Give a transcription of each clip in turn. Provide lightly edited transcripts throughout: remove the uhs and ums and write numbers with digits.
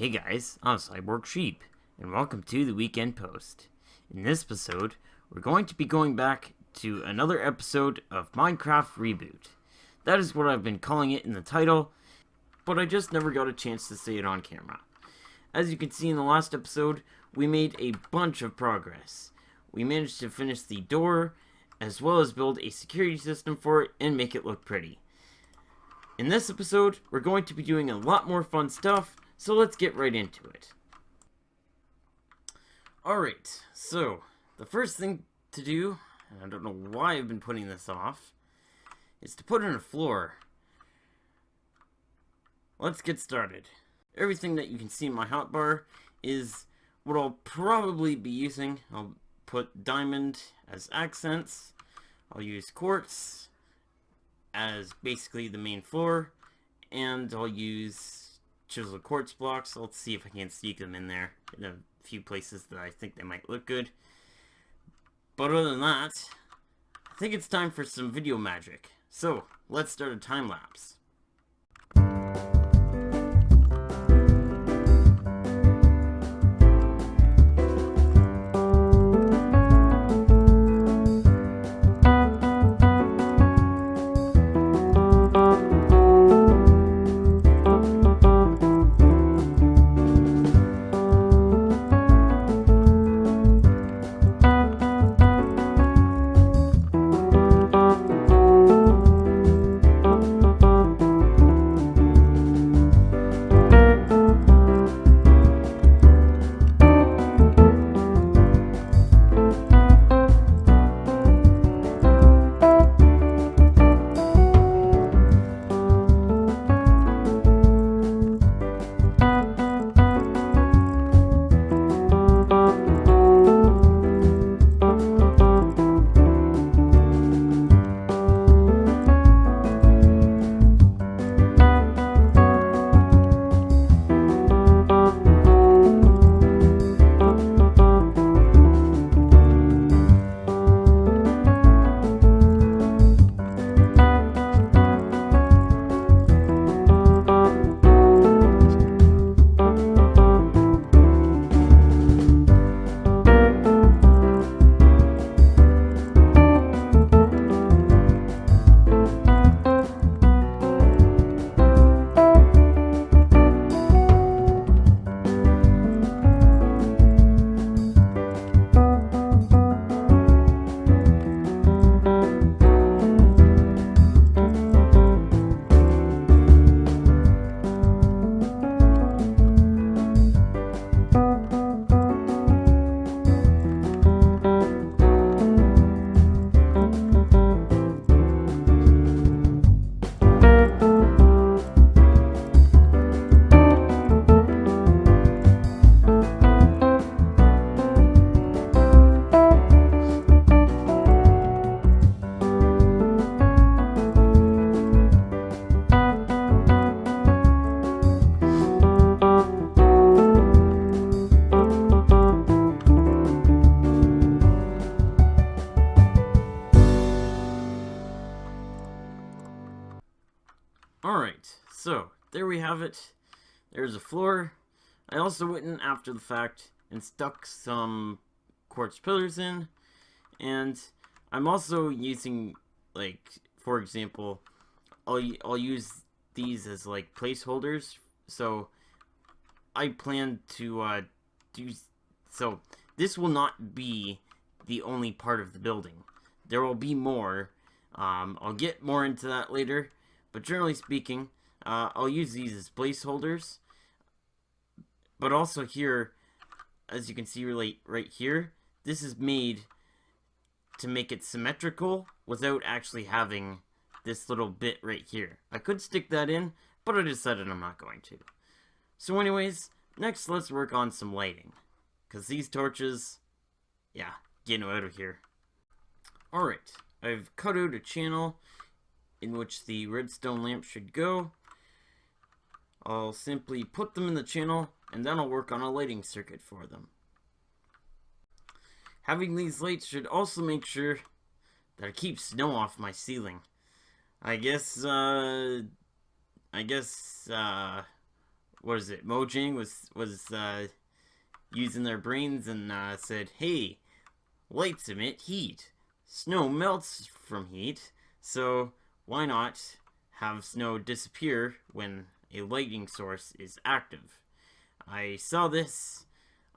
Hey guys, I'm Cyborg Sheep, and welcome to the Weekend Post. In this episode, we're going to be going back to another episode of Minecraft Reboot. That is what I've been calling it in the title, but I just never got a chance to say it on camera. As you can see in the last episode, we made a bunch of progress. We managed to finish the door, as well as build a security system for it and make it look pretty. In this episode, we're going to be doing a lot more fun stuff, so let's get right into it. Alright, so the first thing to do, and I don't know why I've been putting this off, is to put in a floor. Let's get started. Everything that you can see in my hotbar is what I'll probably be using. I'll put diamond as accents. I'll use quartz as basically the main floor, and I'll use chiseled quartz blocks. Let's see if I can sneak them in there in a few places that I think they might look good. But other than that, I think it's time for some video magic. So let's start a time lapse. Alright, so there we have it. There's a floor. I also went in after the fact and stuck some quartz pillars in. And I'm also using, like, for example, I'll use these as, like, placeholders. So I plan to do... So this will not be the only part of the building. There will be more. I'll get more into that later. But generally speaking, I'll use these as placeholders. But also here, as you can see right here, this is made to make it symmetrical without actually having this little bit right here. I could stick that in, but I decided I'm not going to. So anyways, next let's work on some lighting. Because these torches, yeah, getting out of here. Alright, I've cut out a channel in which the redstone lamp should go. I'll simply put them in the channel, and then I'll work on a lighting circuit for them. Having these lights should also make sure that I keep snow off my ceiling. I guess, what what is it? Mojang was using their brains and said, "Hey, lights emit heat. Snow melts from heat, so why not have snow disappear when a lighting source is active?" I saw this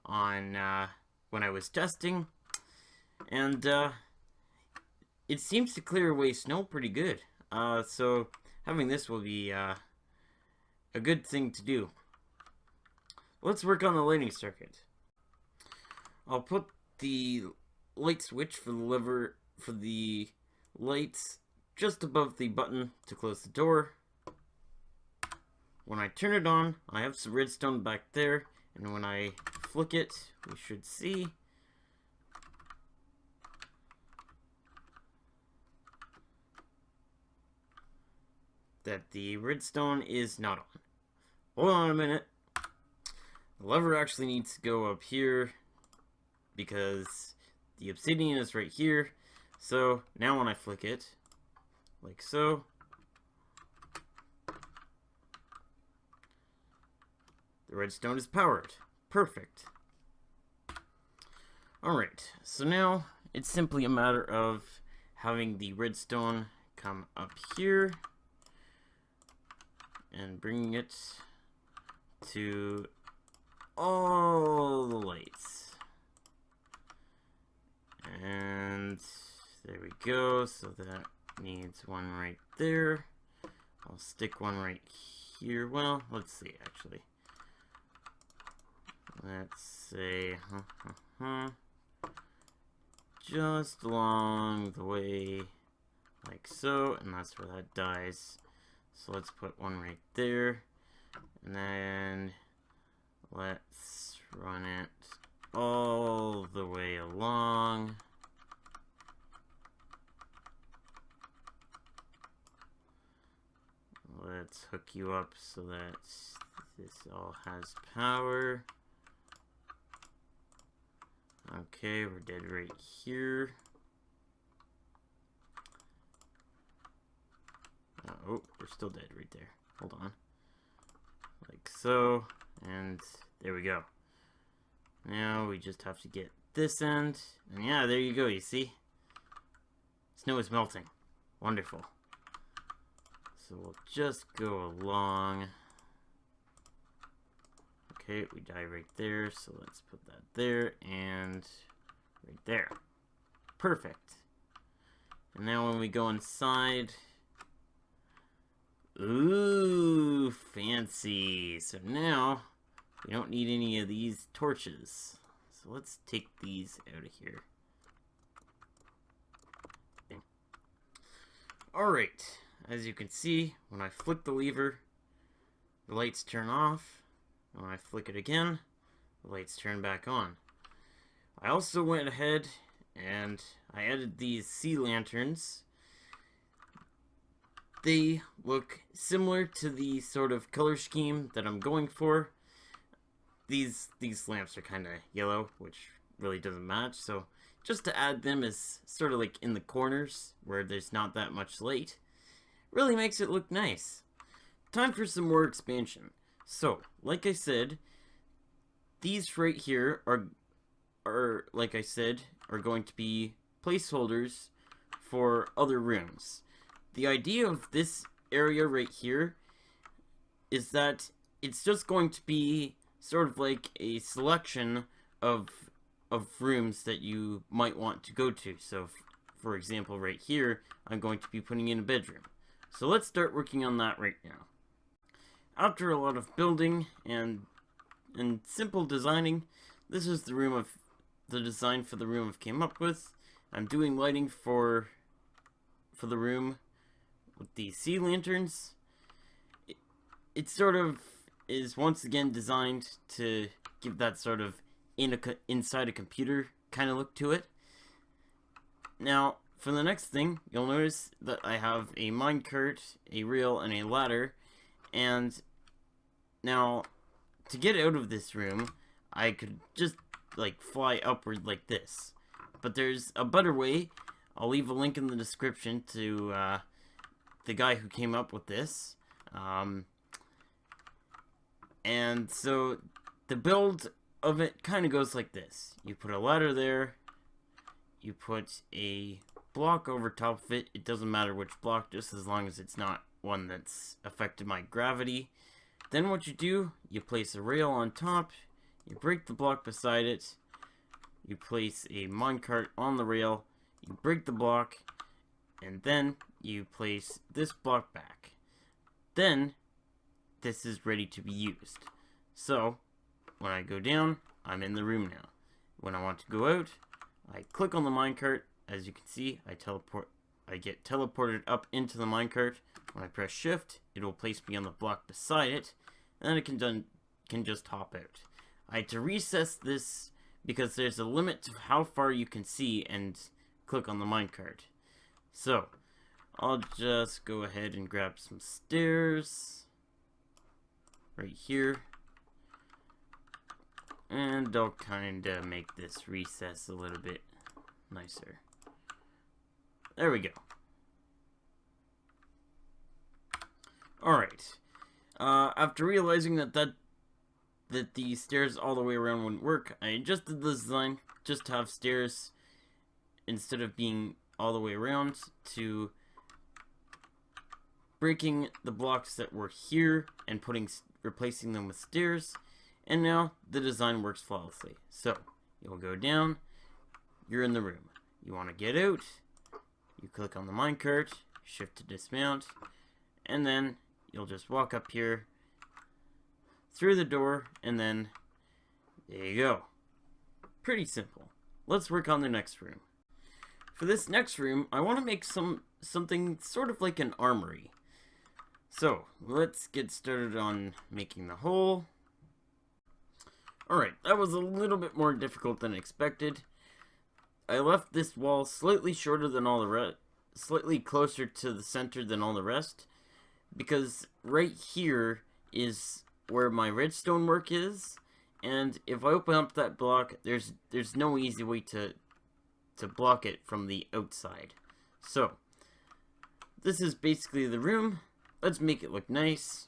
on when I was testing, and it seems to clear away snow pretty good. So having this will be a good thing to do. Let's work on the lighting circuit. I'll put the light switch for the lever for the lights just above the button to close the door. When I turn it on, I have some redstone back there, and when I flick it, we should see that the redstone is not on. Hold on a minute. The lever actually needs to go up here because the obsidian is right here. So now when I flick it, like so, the redstone is powered. Perfect. Alright, so now it's simply a matter of having the redstone come up here and bringing it to all the lights. And there we go, so that needs one right there. I'll stick one right here. Well, let's see actually. Let's say just along the way like so, and that's where that dies. So let's put one right there, and then let's run it all the way along. Let's hook you up so that this all has power. Okay, we're dead right here. Oh, we're still dead right there. Hold on. Like so, and there we go. Now we just have to get this end, and yeah, there you go, you see? Snow is melting. Wonderful. So we'll just go along. Okay, we die right there, so let's put that there, and right there. Perfect. And now when we go inside... Ooh, fancy. So now, we don't need any of these torches. So let's take these out of here. Alright, as you can see, when I flick the lever, the lights turn off. When I flick it again, the lights turn back on. I also went ahead and I added these sea lanterns. They look similar to the sort of color scheme that I'm going for. These lamps are kind of yellow, which really doesn't match, so just to add them as sort of like in the corners where there's not that much light, really makes it look nice. Time for some more expansion. So, like I said, these right here are like I said, are going to be placeholders for other rooms. The idea of this area right here is that it's just going to be sort of like a selection of rooms that you might want to go to. So, for example, right here, I'm going to be putting in a bedroom. So let's start working on that right now. After a lot of building and simple designing, this is the design for the room I've came up with. I'm doing lighting for the room with the sea lanterns. It sort of is once again designed to give that sort of inside a computer kind of look to it. Now, for the next thing, you'll notice that I have a minecart, a rail, and a ladder. And now, to get out of this room, I could just like fly upward like this. But there's a better way. I'll leave a link in the description to the guy who came up with this. And so the build of it kind of goes like this. You put a ladder there, you put a block over top of it. It doesn't matter which block, just as long as it's not one that's affected by gravity. Then what you do, you place a rail on top, you break the block beside it, you place a minecart on the rail, you break the block, and then you place this block back. Then this is ready to be used. So when I go down, I'm in the room now. When I want to go out, I click on the minecart. As you can see, I get teleported up into the minecart. When I press shift, it will place me on the block beside it, and then it can just hop out. I had to recess this because there's a limit to how far you can see and click on the minecart. So I'll just go ahead and grab some stairs right here, and I'll kind of make this recess a little bit nicer. There we go. Alright. After realizing that the stairs all the way around wouldn't work, I adjusted the design just to have stairs instead of being all the way around, to breaking the blocks that were here and replacing them with stairs, and now the design works flawlessly. So you'll go down, you're in the room. You want to get out, you click on the minecart, shift to dismount, and then you'll just walk up here through the door, and then there you go. Pretty simple. Let's work on the next room. For this next room, I want to make something sort of like an armory. So let's get started on making the hole. Alright, that was a little bit more difficult than expected. I left this wall slightly shorter than all the rest, slightly closer to the center than all the rest, because right here is where my redstone work is, and if I open up that block, there's no easy way to block it from the outside. So this is basically the room. Let's make it look nice.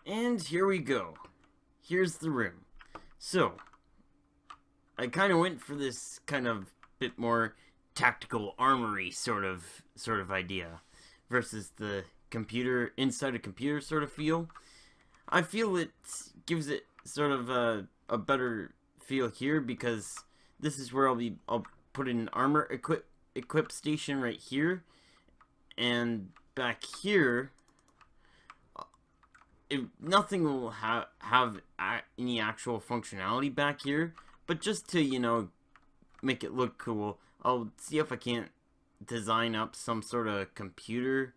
And here we go. Here's the room. So I kind of went for this kind of bit more tactical armory sort of idea versus the computer inside a computer sort of feel. I feel it gives it sort of a better feel here, because this is where I'll put an armor equip station right here, and back here nothing will have any actual functionality back here, but just to, you know, make it look cool, I'll see if I can't design up some sort of computer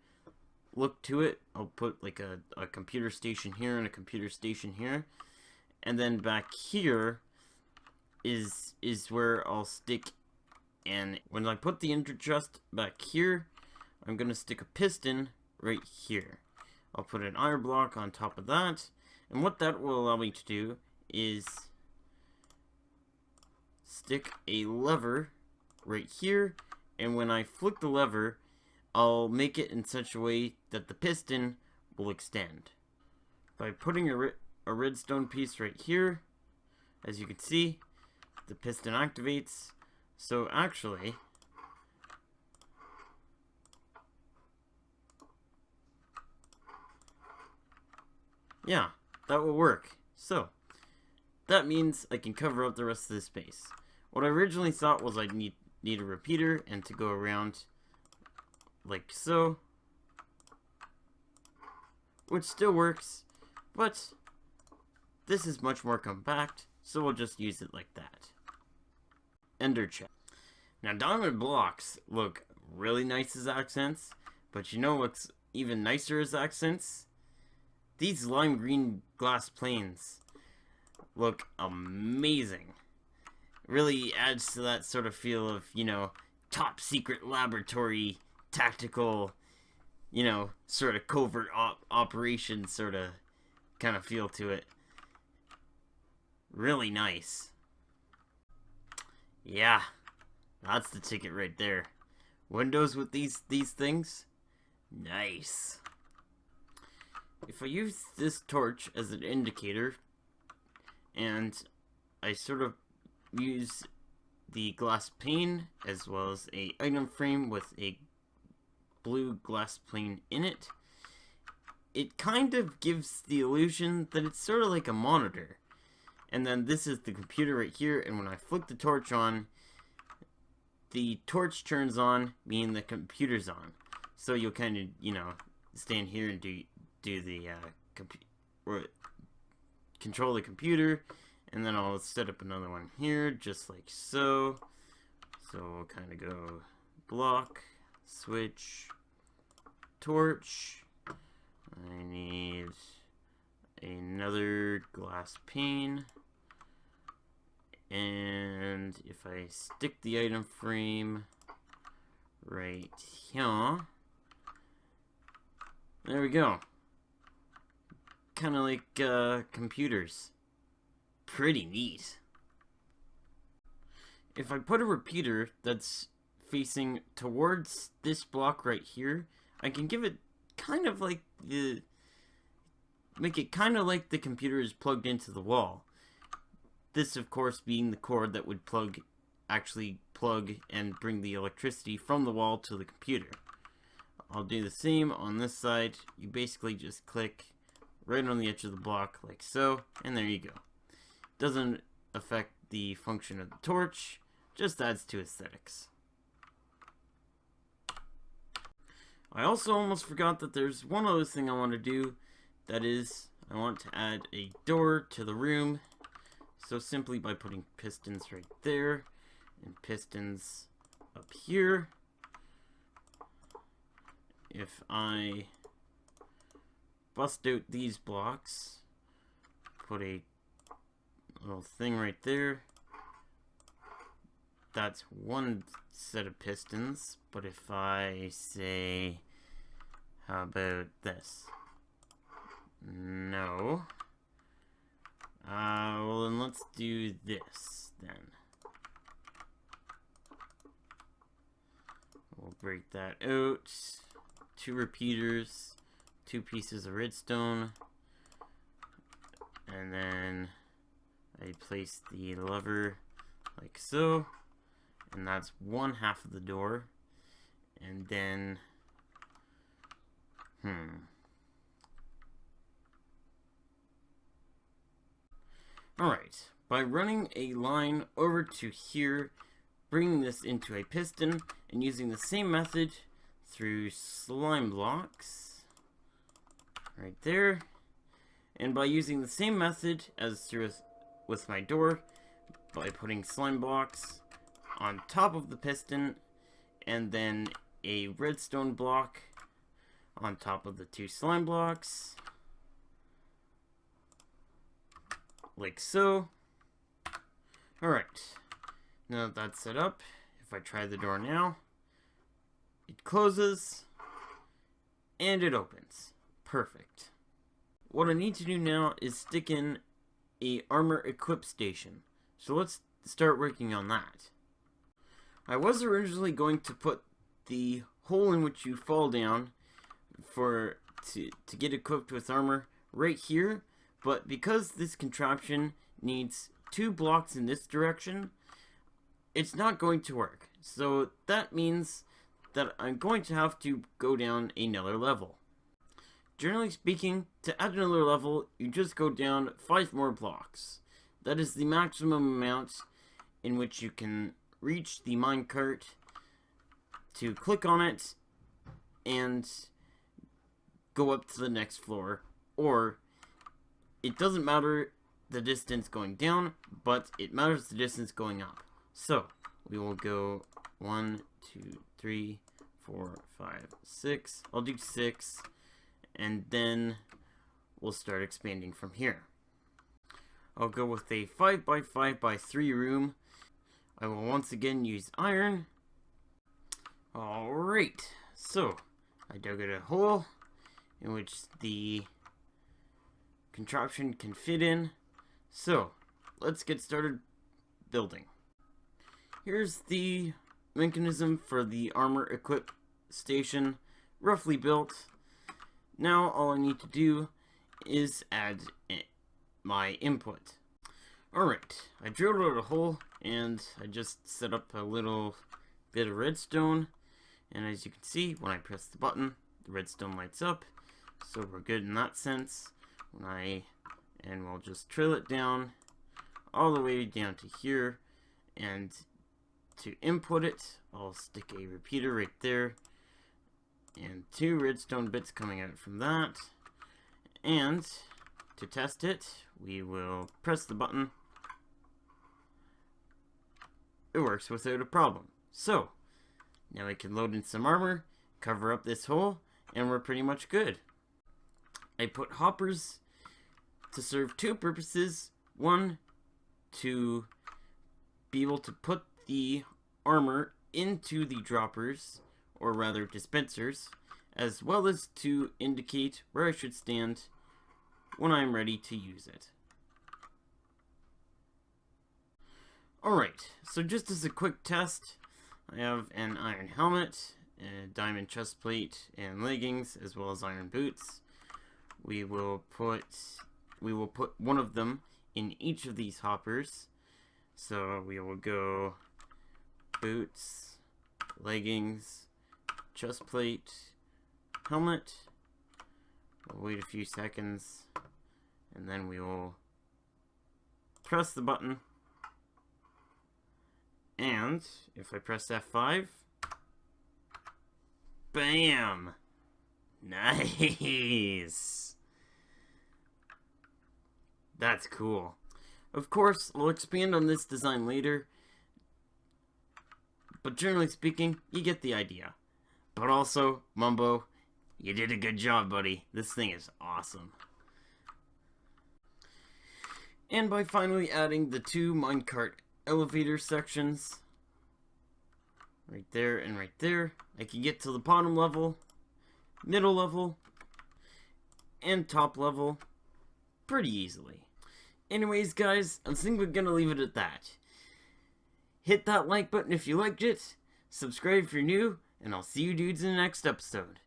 look to it. I'll put like a computer station here and a computer station here, and then back here is where I'll stick, and when I put the ender chest back here, I'm gonna stick a piston right here. I'll put an iron block on top of that, and what that will allow me to do is stick a lever right here, and when I flick the lever, I'll make it in such a way that the piston will extend. By putting a redstone piece right here, as you can see, the piston activates. So actually, yeah, that will work. So that means I can cover up the rest of the space. What I originally thought was I'd need a repeater and to go around like so, which still works, but this is much more compact, so we'll just use it like that. Ender chest. Now diamond blocks look really nice as accents, but you know what's even nicer as accents? These lime green glass planes look amazing. Really adds to that sort of feel of, you know, top secret laboratory tactical, you know, sort of covert operation sort of kind of feel to it. Really nice. Yeah, that's the ticket right there. Windows with these things, nice. if I use this torch as an indicator, and I sort of use the glass pane as well as a item frame with a blue glass pane in it, it kind of gives the illusion that it's sort of like a monitor. And then this is the computer right here, and when I flick the torch on, the torch turns on, meaning the computer's on. So you'll kind of, you know, stand here and do the control the computer, and then I'll set up another one here, just like so. So we'll kind of go block, switch, torch. I need another glass pane. And if I stick the item frame right here, there we go. Kind of like computers. Pretty neat. If I put a repeater that's facing towards this block right here, I can give it kind of like make it kind of like the computer is plugged into the wall. This, of course, being the cord that would actually plug and bring the electricity from the wall to the computer. I'll do the same on this side. You basically just click right on the edge of the block like so, and there you go. Doesn't affect the function of the torch, just adds to aesthetics. I also almost forgot that there's one other thing I want to do. That is, I want to add a door to the room. So simply by putting pistons right there and pistons up here, if I bust out these blocks, put a little thing right there, that's one set of pistons. But if I say, how about this? No. Well then let's do this then. We'll break that out. 2 repeaters, 2 pieces of redstone, and then I place the lever like so, and that's 1/2 of the door. And then Alright, by running a line over to here, bringing this into a piston, and using the same method through slime blocks, right there, and by using the same method as through with my door, by putting slime blocks on top of the piston, and then a redstone block on top of the 2 slime blocks, like so. Alright, now that that's set up, if I try the door now, it closes and it opens. Perfect. What I need to do now is stick in a armor equip station. So let's start working on that. I was originally going to put the hole in which you fall down to get equipped with armor right here, but because this contraption needs 2 blocks in this direction, it's not going to work. So that means that I'm going to have to go down another level. Generally speaking, to add another level, you just go down 5 more blocks. That is the maximum amount in which you can reach the minecart to click on it and go up to the next floor, or it doesn't matter the distance going down, but it matters the distance going up. So we will go 1, 2, 3, 4, 5, 6. I'll do 6, and then we'll start expanding from here. I'll go with a 5x5x3 room. I will once again use iron. Alright, so I dug out a hole in which the contraption can fit in. So let's get started building. Here's the mechanism for the armor equip station, roughly built. Now all I need to do is add my input. Alright, I drilled out a hole and I just set up a little bit of redstone, and as you can see, when I press the button, the redstone lights up, so we're good in that sense. And we'll just drill it down all the way down to here, and to input it, I'll stick a repeater right there, and 2 redstone bits coming out from that, and to test it, we will press the button. It works without a problem. So, now we can load in some armor, cover up this hole, and we're pretty much good. I put hoppers to serve 2 purposes. One, to be able to put the armor into the droppers, or rather dispensers, as well as to indicate where I should stand when I'm ready to use it. Alright, so just as a quick test, I have an iron helmet, a diamond chest plate, and leggings, as well as iron boots. We will put one of them in each of these hoppers. So we will go boots, leggings, chest plate, helmet. We'll wait a few seconds, and then we will press the button. And if I press F5, bam! Nice! That's cool. Of course, we'll expand on this design later, but generally speaking, you get the idea. But also, Mumbo, you did a good job, buddy. This thing is awesome. And by finally adding the 2 minecart elevator sections, right there and right there, I can get to the bottom level, middle level, and top level pretty easily. Anyways, guys, I think we're gonna leave it at that. Hit that like button if you liked it, subscribe if you're new, and I'll see you dudes in the next episode.